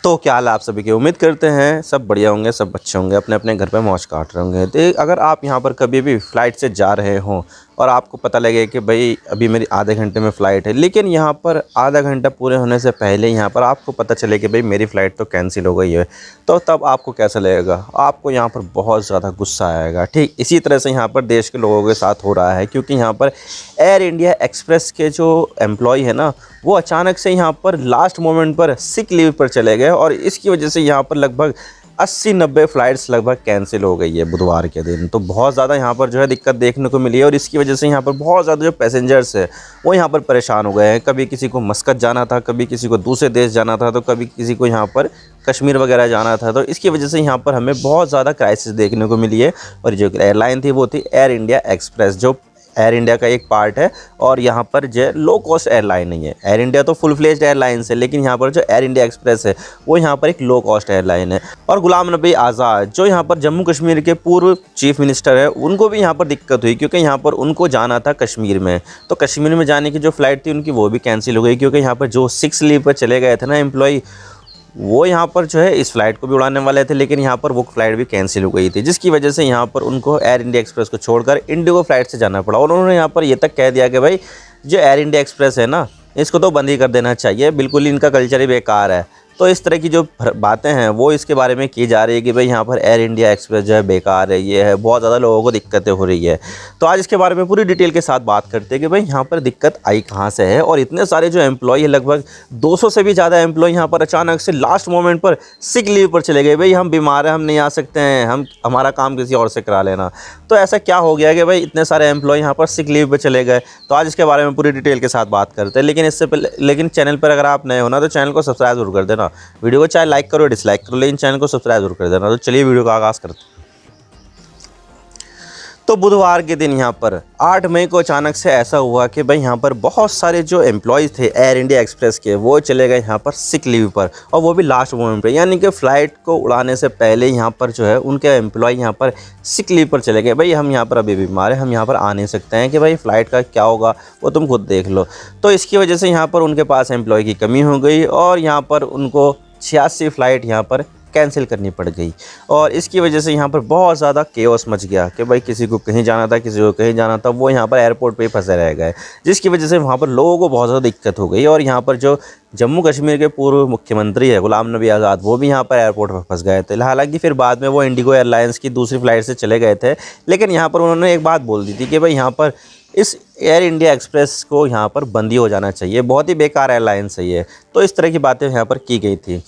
तो क्या हाल है आप सभी की। उम्मीद करते हैं सब बढ़िया होंगे, सब अच्छे होंगे, अपने अपने घर पे मौज काट रहे होंगे। तो अगर आप यहाँ पर कभी भी फ़्लाइट से जा रहे हों और आपको पता लगे कि भाई अभी मेरी आधे घंटे में फ़्लाइट है, लेकिन यहाँ पर आधा घंटा पूरे होने से पहले यहाँ पर आपको पता चले कि भाई मेरी फ़्लाइट तो कैंसिल हो गई है, तो तब आपको कैसा लगेगा? आपको यहाँ पर बहुत ज़्यादा गुस्सा आएगा। ठीक इसी तरह से यहाँ पर देश के लोगों के साथ हो रहा है, क्योंकि यहाँ पर एयर इंडिया एक्सप्रेस के जो एम्प्लॉय है ना, वो अचानक से यहाँ पर लास्ट मोमेंट पर सिक लीव पर चले गए और इसकी वजह से यहाँ पर लगभग 80-90 फ़्लाइट्स लगभग कैंसिल हो गई है बुधवार के दिन। तो बहुत ज़्यादा यहाँ पर जो है दिक्कत देखने को मिली है और इसकी वजह से यहाँ पर बहुत ज़्यादा जो पैसेंजर्स है वो यहाँ पर परेशान हो गए हैं। कभी किसी को मस्कत जाना था, कभी किसी को दूसरे देश जाना था, तो कभी किसी को यहाँ पर कश्मीर वगैरह जाना था। तो इसकी वजह से यहाँ पर हमें बहुत ज़्यादा क्राइसिस देखने को मिली है। और जो एयरलाइन थी वो थी एयर इंडिया एक्सप्रेस, जो एयर इंडिया का एक पार्ट है और यहाँ पर जो लो कॉस्ट एयरलाइन नहीं है। एयर इंडिया तो फुल फ्लेज्ड एयरलाइन है, लेकिन यहाँ पर जो एयर इंडिया एक्सप्रेस है वो यहाँ पर एक लो कॉस्ट एयरलाइन है। और गुलाम नबी आज़ाद जो यहाँ पर जम्मू कश्मीर के पूर्व चीफ मिनिस्टर है, उनको भी यहाँ पर दिक्कत हुई, क्योंकि यहाँ पर उनको जाना था कश्मीर में। तो कश्मीर में जाने की जो फ़्लाइट थी उनकी वो भी कैंसिल हो गई, क्योंकि यहाँ पर जो 6 लीव पर चले गए थे ना एम्प्लॉय, वो यहाँ पर जो है इस फ़्लाइट को भी उड़ाने वाले थे, लेकिन यहाँ पर वो फ़्लाइट भी कैंसिल हो गई थी, जिसकी वजह से यहाँ पर उनको एयर इंडिया एक्सप्रेस को छोड़कर इंडिगो फ़्लाइट से जाना पड़ा। और उन्होंने यहाँ पर ये तक कह दिया कि भाई जो एयर इंडिया एक्सप्रेस है ना, इसको तो बंद ही कर देना चाहिए, बिल्कुल ही इनका कल्चर ही बेकार है। तो इस तरह की जो बातें हैं वो इसके बारे में की जा रही है कि भाई यहाँ पर एयर इंडिया एक्सप्रेस जो है बेकार है, ये है, बहुत ज़्यादा लोगों को दिक्कतें हो रही है। तो आज इसके बारे में पूरी डिटेल के साथ बात करते हैं कि भाई यहाँ पर दिक्कत आई कहाँ से है। और इतने सारे जो एम्प्लॉय है, लगभग 200 से भी ज़्यादा एम्प्लॉय यहाँ पर अचानक से लास्ट मोमेंट पर सिक लीव पर चले गए। भाई हम बीमार हैं, हम नहीं आ सकते हैं, हमारा काम किसी और से करा लेना। तो ऐसा क्या हो गया कि भाई इतने सारे एम्प्लॉय यहाँ पर सिक लीव पर चले गए? तो आज इसके बारे में पूरी डिटेल के साथ बात करते हैं। लेकिन चैनल पर अगर आप नए हो ना, तो चैनल को सब्सक्राइब जरूर कर देना। वीडियो को चाहे लाइक करो डिसलाइक करो, लेकिन चैनल को सब्सक्राइब जरूर कर देना। तो चलिए वीडियो का आगाज़ करते हैं। तो बुधवार के दिन यहाँ पर 8 मई को अचानक से ऐसा हुआ कि भाई यहाँ पर बहुत सारे जो एम्प्लॉयज़ थे एयर इंडिया एक्सप्रेस के, वो चले गए यहाँ पर सिक लीव पर, और वो भी लास्ट मोमेंट पे, यानी कि फ़्लाइट को उड़ाने से पहले यहाँ पर जो है उनके एम्प्लॉय यहाँ पर सिक लीव पर चले गए। भाई हम यहाँ पर अभी बीमार हैं, हम यहाँ पर आ नहीं सकते हैं, कि भाई फ़्लाइट का क्या होगा वो तुम खुद देख लो। तो इसकी वजह से यहाँ पर उनके पास एम्प्लॉय की कमी हो गई और यहाँ पर उनको 86 फ़्लाइट यहाँ पर कैंसिल करनी पड़ गई। और इसकी वजह से यहाँ पर बहुत ज़्यादा केओस मच गया कि भाई किसी को कहीं जाना था, किसी को कहीं जाना था, वो यहाँ पर एयरपोर्ट पे ही फंसे रह गए, जिसकी वजह से वहाँ पर लोगों को बहुत ज़्यादा दिक्कत हो गई। और यहाँ पर जो जम्मू कश्मीर के पूर्व मुख्यमंत्री है गुलाम नबी आज़ाद, वो भी यहाँ पर एयरपोर्ट पर फंस गए थे। हालांकि फिर बाद में वो इंडिगो एयरलाइंस की दूसरी फ़्लाइट से चले गए थे, लेकिन यहाँ पर उन्होंने एक बात बोल दी थी कि भाई यहाँ पर इस एयर इंडिया एक्सप्रेस को यहाँ पर बंदी हो जाना चाहिए, बहुत ही बेकार एयरलाइंस है ये। तो इस तरह की बातें यहाँ पर की गई थी।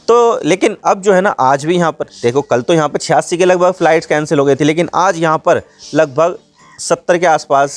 तो लेकिन अब जो है ना, आज भी यहाँ पर देखो, कल तो यहाँ पर 86 के लगभग फ़्लाइट्स कैंसिल हो गई थी, लेकिन आज यहाँ पर लगभग 70 के आसपास,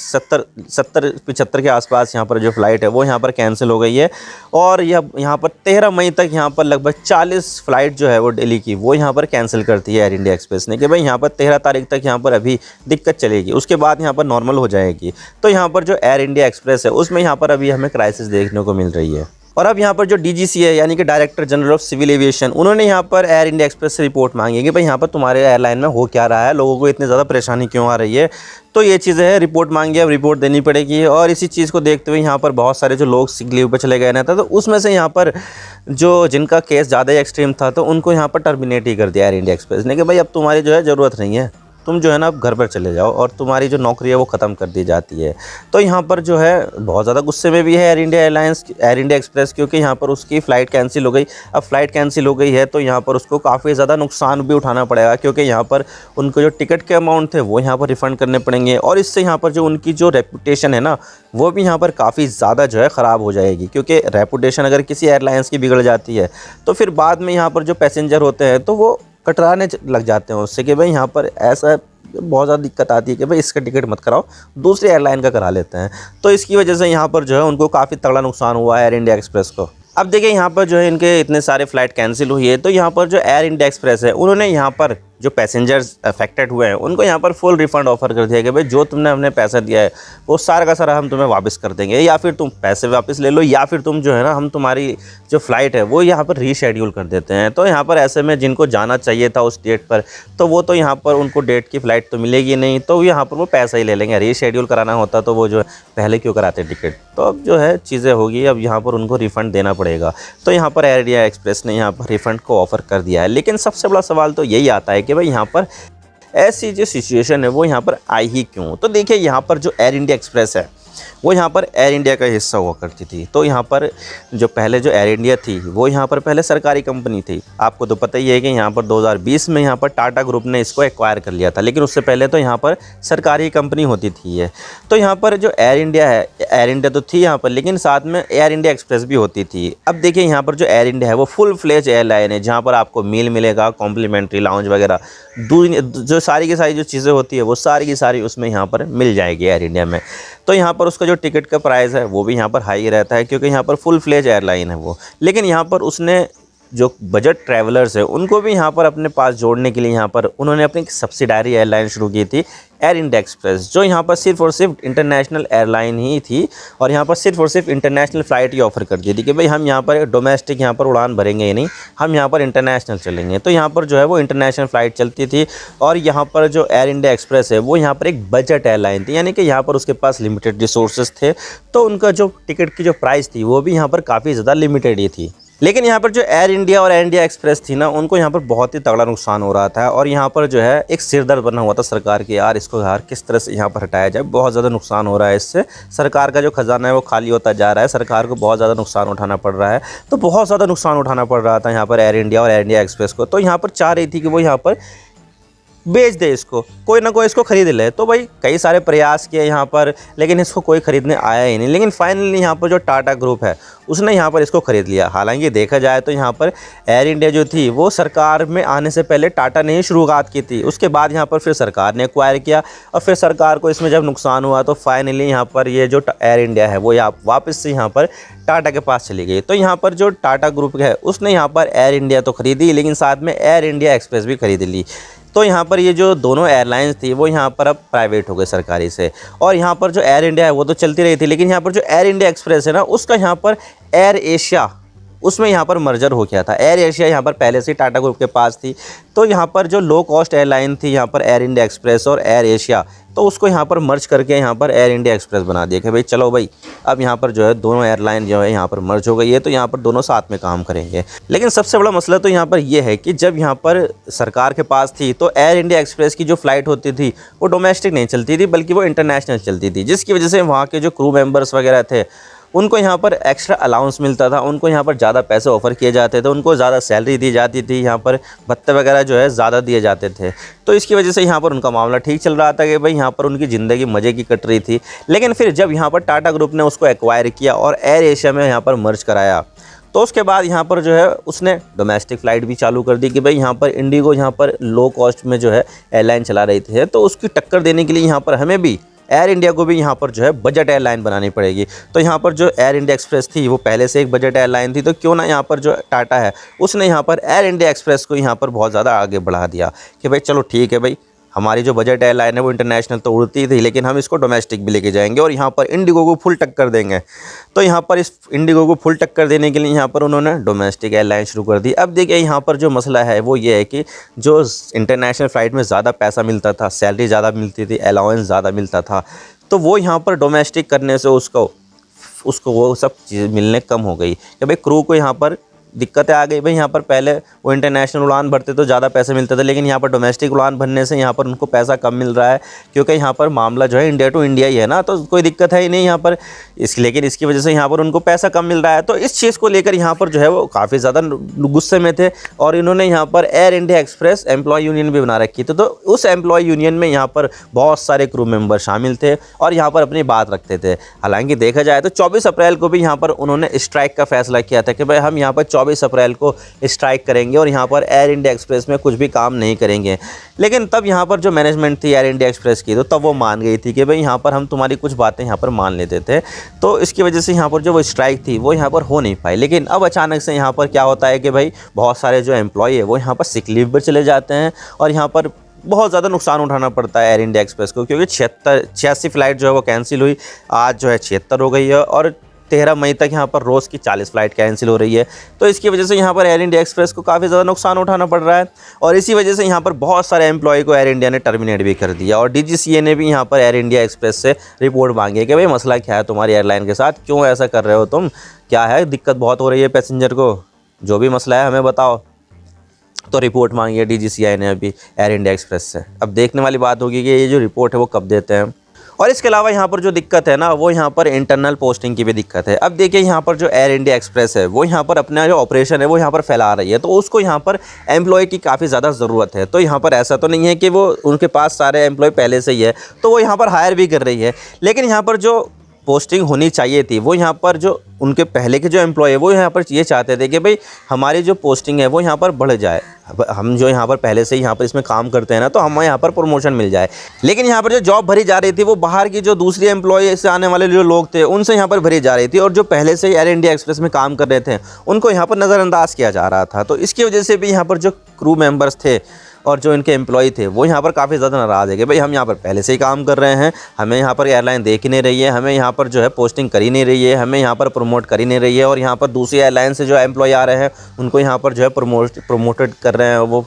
70-75 के आसपास यहाँ पर जो फ़्लाइट है वो यहाँ पर कैंसिल हो गई है। और यहाँ पर 13 मई तक यहाँ पर लगभग 40 फ़्लाइट जो है वो दिल्ली की, वो यहाँ पर कैंसिल करती है एयर इंडिया एक्सप्रेस ने, कि भाई यहाँ पर 13 तारीख तक यहाँ पर अभी दिक्कत चलेगी, उसके बाद यहाँ पर नॉर्मल हो जाएगी। तो यहाँ पर जो एयर इंडिया एक्सप्रेस है उसमें यहाँ पर अभी हमें क्राइसिस देखने को मिल रही है। और अब यहाँ पर जो डीजीसी है, यानी कि director general of civil aviation, उन्होंने यहाँ पर एयर इंडिया एक्सप्रेस से रिपोर्ट मांगी है कि भाई यहाँ पर तुम्हारे एयरलाइन में हो क्या रहा है, लोगों को इतनी ज़्यादा परेशानी क्यों आ रही है। तो ये चीज़ें है, रिपोर्ट मांगी है, अब रिपोर्ट देनी पड़ेगी। और इसी चीज़ को देखते हुए यहाँ पर बहुत सारे जो लोग सिक लीव पर चले गए ना था, तो उसमें से यहाँ पर जो जिनका केस ज़्यादा एक्सट्रीम था, तो उनको यहाँ पर टर्मिनेट ही कर दिया एयर इंडिया एक्सप्रेस ने कि भाई अब तुम्हारी जो है ज़रूरत नहीं है, तुम जो है ना अब घर पर चले जाओ, और तुम्हारी जो नौकरी है वो ख़त्म कर दी जाती है। तो यहाँ पर जो है बहुत ज़्यादा गुस्से में भी है एयर इंडिया एक्सप्रेस, क्योंकि यहाँ पर उसकी फ़्लाइट कैंसिल हो गई। अब फ़्लाइट कैंसिल हो गई है तो यहाँ पर उसको काफ़ी ज़्यादा नुकसान भी उठाना पड़ेगा, क्योंकि यहाँ पर उनको जो टिकट के अमाउंट थे वो यहाँ पर रिफ़ंड करने पड़ेंगे। और इससे यहाँ पर जो उनकी जो रेपुटेशन है ना, वो भी यहाँ पर काफ़ी ज़्यादा जो है ख़राब हो जाएगी, क्योंकि रेपुटेशन अगर किसी एयरलाइंस की बिगड़ जाती है तो फिर बाद में यहाँ पर जो पैसेंजर होते हैं तो वो कतराने लग जाते हैं उससे, कि भाई यहाँ पर ऐसा बहुत ज़्यादा दिक्कत आती है कि भाई इसका टिकट मत कराओ, दूसरी एयरलाइन का करा लेते हैं। तो इसकी वजह से यहाँ पर जो है उनको काफ़ी तगड़ा नुकसान हुआ है एयर इंडिया एक्सप्रेस को। अब देखिए यहाँ पर जो है इनके इतने सारे फ़्लाइट कैंसिल हुई है, तो यहाँ पर जो एयर इंडिया एक्सप्रेस है उन्होंने यहाँ पर जो पैसेंजर्स अफेक्टेड हुए हैं उनको यहाँ पर फुल रिफंड ऑफर कर दिया कि भाई जो तुमने हमने पैसा दिया है वो सारा का सारा हम तुम्हें वापस कर देंगे, या फिर तुम पैसे वापस ले लो, या फिर तुम जो है ना हम तुम्हारी जो फ़्लाइट है वो यहाँ पर रीशेड्यूल कर देते हैं। तो यहाँ पर ऐसे में जिनको जाना चाहिए था उस डेट पर, तो वो तो यहाँ पर उनको डेट की फ़्लाइट तो मिलेगी नहीं, तो यहाँ पर वो पैसा ही ले लेंगे। रीशेड्यूल कराना होता तो वो जो है पहले क्यों कराते टिकट। तो अब जो है चीज़ें होगी, अब यहाँ पर उनको रिफ़ंड देना पड़ेगा। तो यहाँ पर एयर इंडिया एक्सप्रेस ने यहाँ पर रिफ़ंड को ऑफ़र कर दिया है। लेकिन सबसे बड़ा सवाल तो यही आता है कि भाई यहाँ पर ऐसी जो सिचुएशन है वो यहाँ पर आई ही क्यों। तो देखिए यहाँ पर जो एयर इंडिया एक्सप्रेस है वो यहाँ पर एयर इंडिया का हिस्सा हुआ करती थी। तो यहाँ पर जो पहले जो एयर इंडिया थी वो यहाँ पर पहले सरकारी कंपनी थी। आपको तो पता ही है कि यहाँ पर 2020 में यहाँ पर टाटा ग्रुप ने इसको एक्वायर कर लिया था, लेकिन उससे पहले तो यहाँ पर सरकारी कंपनी होती थी ये। तो यहाँ पर जो एयर इंडिया है, एयर इंडिया तो थी यहाँ पर, लेकिन साथ में एयर इंडिया एक्सप्रेस भी होती थी। अब देखिए यहाँ पर जो एयर इंडिया है वो फुल फ्लेज एयरलाइन है, जहाँ पर आपको मील मिलेगा, कॉम्प्लीमेंट्री लाउंज वगैरह, जो सारी की सारी जो चीज़ें होती है वो सारी की सारी उसमें यहाँ पर मिल जाएगी एयर इंडिया में। तो यहाँ पर उसका जो टिकट का प्राइस है वो भी यहाँ पर हाई रहता है, क्योंकि यहाँ पर फुल फ्लेज एयरलाइन है वो। लेकिन यहाँ पर उसने जो बजट ट्रैवलर्स है उनको भी यहाँ पर अपने पास जोड़ने के लिए यहाँ पर उन्होंने अपनी सब्सिडारी एयरलाइन शुरू की थी, एयर इंडिया एक्सप्रेस, जो यहाँ पर सिर्फ और सिर्फ इंटरनेशनल एयरलाइन ही थी। और यहाँ पर सिर्फ और सिर्फ इंटरनेशनल फ़्लाइट ही ऑफ़र कर दी थी कि भाई हम यहाँ पर डोमेस्टिक यहाँ पर उड़ान भरेंगे ही नहीं, हम यहाँ पर इंटरनेशनल चलेंगे। तो यहाँ पर जो है वो इंटरनेशनल फ़्लाइट चलती थी। और यहाँ पर जो एयर इंडिया एक्सप्रेस है वो यहाँ पर एक बजट एयरलाइन थी, यानी कि यहाँ पर उसके पास लिमिटेड रिसोर्सेज थे, तो उनका जो टिकट की जो प्राइस थी वो भी यहाँ पर काफ़ी ज़्यादा लिमिटेड ही थी। लेकिन यहाँ पर जो एयर इंडिया और एयर इंडिया एक्सप्रेस थी ना, उनको यहाँ पर बहुत ही तगड़ा नुकसान हो रहा था। और यहाँ पर जो है एक सिरदर्द बना हुआ था सरकार की, यार इसको यार किस तरह से यहाँ पर हटाया जाए, बहुत ज़्यादा नुकसान हो रहा है इससे, सरकार का जो खजाना है वो खाली होता जा रहा है, सरकार को बहुत ज़्यादा नुकसान उठाना पड़ रहा है। तो बहुत ज़्यादा नुकसान उठाना पड़ रहा था यहाँ पर एयर इंडिया और एयर इंडिया एक्सप्रेस को। तो यहाँ पर चाह रही थी कि वो यहाँ पर बेच दे, इसको कोई ना कोई इसको ख़रीद ले। तो भाई कई सारे प्रयास किए यहाँ पर, लेकिन इसको कोई ख़रीदने आया ही नहीं। लेकिन फाइनली यहाँ पर जो टाटा ग्रुप है उसने यहाँ पर इसको ख़रीद लिया। हालांकि देखा जाए तो यहाँ पर एयर इंडिया जो थी वो सरकार में आने से पहले टाटा ने ही शुरुआत की थी, उसके बाद यहाँ पर फिर सरकार ने एक्वायर किया, और फिर सरकार को इसमें जब नुकसान हुआ तो फाइनली यहाँ पर ये जो एयर इंडिया है वो वापस से यहाँ पर टाटा के पास चली गई। तो यहाँ पर जो टाटा ग्रुप है उसने यहाँ पर एयर इंडिया तो ख़रीदी, लेकिन साथ में एयर इंडिया एक्सप्रेस भी खरीद ली। तो यहाँ पर ये जो दोनों एयरलाइंस थी वो यहाँ पर अब प्राइवेट हो गए सरकारी से। और यहाँ पर जो एयर इंडिया है वो तो चलती रही थी, लेकिन यहाँ पर जो एयर इंडिया एक्सप्रेस है ना, उसका यहाँ पर एयर एशिया, उसमें यहाँ पर मर्जर हो गया था। एयर एशिया यहाँ पर पहले से टाटा ग्रुप के पास थी। तो यहाँ पर जो लो कॉस्ट एयरलाइन थी यहाँ पर एयर इंडिया एक्सप्रेस और एयर एशिया, तो उसको यहाँ पर मर्ज करके यहाँ पर एयर इंडिया एक्सप्रेस बना दिया कि भाई चलो भाई अब यहाँ पर जो है दोनों एयरलाइन जो है यहाँ पर मर्ज हो गई है, तो यहाँ पर दोनों साथ में काम करेंगे। लेकिन सबसे बड़ा मसला तो यहाँ पर ये है कि जब यहाँ पर सरकार के पास थी तो एयर इंडिया एक्सप्रेस की जो फ़्लाइट होती थी वो डोमेस्टिक नहीं चलती थी, बल्कि वो इंटरनेशनल चलती थी, जिसकी वजह से वहाँ के जो क्रू मेंबर्स वगैरह थे उनको यहाँ पर एक्स्ट्रा अलाउंस मिलता था, उनको यहाँ पर ज़्यादा पैसे ऑफ़र किए जाते थे, उनको ज़्यादा सैलरी दी जाती थी, यहाँ पर भत्ते वगैरह जो है ज़्यादा दिए जाते थे। तो इसकी वजह से यहाँ पर उनका मामला ठीक चल रहा था कि भाई यहाँ पर उनकी ज़िंदगी मज़े की कट रही थी। लेकिन फिर जब यहाँ पर टाटा ग्रुप ने उसको एक्वायर किया और एयर एशिया में यहाँ पर मर्ज कराया, तो उसके बाद यहाँ पर जो है उसने डोमेस्टिक फ़्लाइट भी चालू कर दी कि भाई यहाँ पर इंडिगो यहाँ पर लो कॉस्ट में जो है एयरलाइन चला रही थी, तो उसकी टक्कर देने के लिए यहाँ पर हमें भी एयर इंडिया को भी यहाँ पर जो है बजट एयरलाइन बनानी पड़ेगी। तो यहाँ पर जो एयर इंडिया एक्सप्रेस थी वो पहले से एक बजट एयरलाइन थी, तो क्यों ना यहाँ पर जो टाटा है उसने यहाँ पर एयर इंडिया एक्सप्रेस को यहाँ पर बहुत ज़्यादा आगे बढ़ा दिया कि भाई चलो ठीक है भाई, हमारी जो बजट एयरलाइन है वो इंटरनेशनल तो उड़ती थी, लेकिन हम इसको डोमेस्टिक भी लेके जाएंगे और यहाँ पर इंडिगो को फुल टक्कर देंगे। तो यहाँ पर इस इंडिगो को फुल टक्कर देने के लिए यहाँ पर उन्होंने डोमेस्टिक एयरलाइन शुरू कर दी। अब देखिए यहाँ पर जो मसला है वो ये है कि जो इंटरनेशनल फ़्लाइट में ज़्यादा पैसा मिलता था, सैलरी ज़्यादा मिलती थी, अलाउंस ज़्यादा मिलता था, तो वो यहाँ पर डोमेस्टिक करने से उसको वो सब चीज़ें मिलने कम हो गई कि भाई क्रू को यहाँ पर दिक्कतें आ गई। भाई यहाँ पर पहले वो इंटरनेशनल उड़ान भरते तो ज़्यादा पैसे मिलते थे, लेकिन यहाँ पर डोमेस्टिक उड़ान भरने से यहाँ पर उनको पैसा कम मिल रहा है, क्योंकि यहाँ पर मामला जो है इंडिया टू इंडिया ही है ना, तो कोई दिक्कत है ही नहीं यहाँ पर लेकिन इसकी वजह से यहाँ पर उनको पैसा कम मिल रहा है। तो इस चीज़ को लेकर यहाँ पर जो है वो काफ़ी ज़्यादा गुस्से में थे, और इन्होंने यहाँ पर Air India Express employ union भी बना रखी थी। तो उस एम्प्लॉय यूनियन में यहाँ पर बहुत सारे क्रू मेंबर शामिल थे और यहाँ पर अपनी बात रखते थे। हालांकि देखा जाए तो 24 अप्रैल को भी यहाँ पर उन्होंने स्ट्राइक का फैसला किया था कि भाई हम यहाँ पर 24 अप्रैल को स्ट्राइक करेंगे और यहाँ पर एयर इंडिया एक्सप्रेस में कुछ भी काम नहीं करेंगे। लेकिन तब यहाँ पर जो मैनेजमेंट थी एयर इंडिया एक्सप्रेस की, तो तब वो मान गई थी कि भाई यहाँ पर हम तुम्हारी कुछ बातें यहाँ पर मान लेते थे। तो इसकी वजह से यहाँ पर जो वो स्ट्राइक थी वो यहाँ पर हो नहीं पाई। लेकिन अब अचानक से यहाँ पर क्या होता है कि भाई बहुत सारे जो एम्प्लॉय है वो यहाँ पर सिक लीव पर चले जाते हैं और यहाँ पर बहुत ज़्यादा नुकसान उठाना पड़ता है एयर इंडिया एक्सप्रेस को, क्योंकि 86 फ़्लाइट जो है वो कैंसिल हुई, आज जो है 76 हो गई है और 13 मई तक यहाँ पर रोज़ की 40 फ़्लाइट कैंसिल हो रही है। तो इसकी वजह से यहाँ पर एयर इंडिया एक्सप्रेस को काफ़ी ज़्यादा नुकसान उठाना पड़ रहा है और इसी वजह से यहाँ पर बहुत सारे एम्प्लॉय को एयर इंडिया ने टर्मिनेट भी कर दिया। और DGCA ने भी यहाँ पर एयर इंडिया एक्सप्रेस से रिपोर्ट मांगी है कि भाई मसला क्या है तुम्हारी एयरलाइन के साथ, क्यों ऐसा कर रहे हो तुम, क्या है दिक्कत बहुत हो रही है पैसेंजर को, जो भी मसला है हमें बताओ। तो रिपोर्ट मांगी है DGCA ने अभी एयर इंडिया एक्सप्रेस से। अब देखने वाली बात होगी कि ये जो रिपोर्ट है वो कब देते हैं। और इसके अलावा यहाँ पर जो दिक्कत है ना, वो यहाँ पर इंटरनल पोस्टिंग की भी दिक्कत है। अब देखिए यहाँ पर जो एयर इंडिया एक्सप्रेस है वो यहाँ पर अपना जो ऑपरेशन है वो यहाँ पर फैला रही है, तो उसको यहाँ पर एम्प्लॉय की काफ़ी ज़्यादा ज़रूरत है। तो यहाँ पर ऐसा तो नहीं है कि वो उनके पास सारे एम्प्लॉय पहले से ही है, तो वो यहाँ पर हायर भी कर रही है। लेकिन यहाँ पर जो पोस्टिंग होनी चाहिए थी वो यहाँ पर जो उनके पहले के जो एम्प्लॉय है वो यहाँ पर ये चाहते थे कि भाई हमारी जो पोस्टिंग है वो यहाँ पर बढ़ जाए, हम जो यहाँ पर पहले से ही यहाँ पर इसमें काम करते हैं ना, तो हमें यहाँ पर प्रमोशन मिल जाए। लेकिन यहाँ पर जो जॉब भरी जा रही थी वो बाहर की जो दूसरी एम्प्लॉय से आने वाले जो लोग थे उनसे यहाँ पर भरी जा रही थी और जो पहले से ही एयर इंडिया एक्सप्रेस में काम कर रहे थे उनको यहाँ पर नज़रअंदाज किया जा रहा था। तो इसकी वजह से भी यहाँ पर जो क्रू मेंबर्स थे और जो इनके एम्प्लॉय थे वो यहाँ पर काफ़ी ज़्यादा नाराज़ है कि भाई हम यहाँ पर पहले से ही काम कर रहे हैं, हमें यहाँ पर एयरलाइन देख ही नहीं रही है, हमें यहाँ पर जो है पोस्टिंग कर ही नहीं रही है, हमें यहाँ पर प्रमोट कर ही नहीं रही है और यहाँ पर दूसरी एयरलाइन से जो एम्प्लॉय आ रहे हैं उनको यहाँ पर जो है प्रमोटेड कर रहे हैं वो,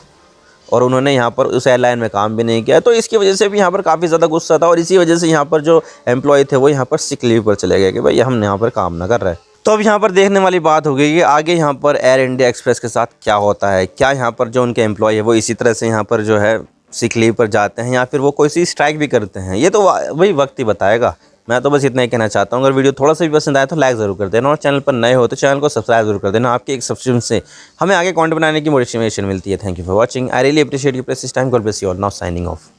और उन्होंने यहाँ पर उस एयरलाइन में काम भी नहीं किया। तो इसकी वजह से भी यहाँ पर काफ़ी ज़्यादा गुस्सा था और इसी वजह से यहाँ पर जो एम्प्लॉय थे वो यहाँ पर सिक लीव पर चले गए कि भाई हम यहाँ पर काम ना कर रहे। तो अब यहाँ पर देखने वाली बात हो गई कि आगे यहाँ पर एयर इंडिया एक्सप्रेस के साथ क्या होता है। क्या यहाँ पर जो उनके एम्प्लॉय है वो इसी तरह से यहाँ पर जो है सिक लीव पर जाते हैं या फिर वो कोई सी स्ट्राइक भी करते हैं, ये तो वही वक्त ही बताएगा। मैं तो बस इतना ही कहना चाहता हूँ। अगर वीडियो थोड़ा सा भी पसंद आए तो लाइक ज़रूर कर देना और चैनल पर नए हो तो चैनल को सब्सक्राइब जरूर कर देना। आपके एक सब्सक्रिप्शन से हमें आगे कंटेंट बनाने की मोटिवेशन मिलती है। Thank you for watching. I really appreciate you press this time. God bless you all. Now signing off.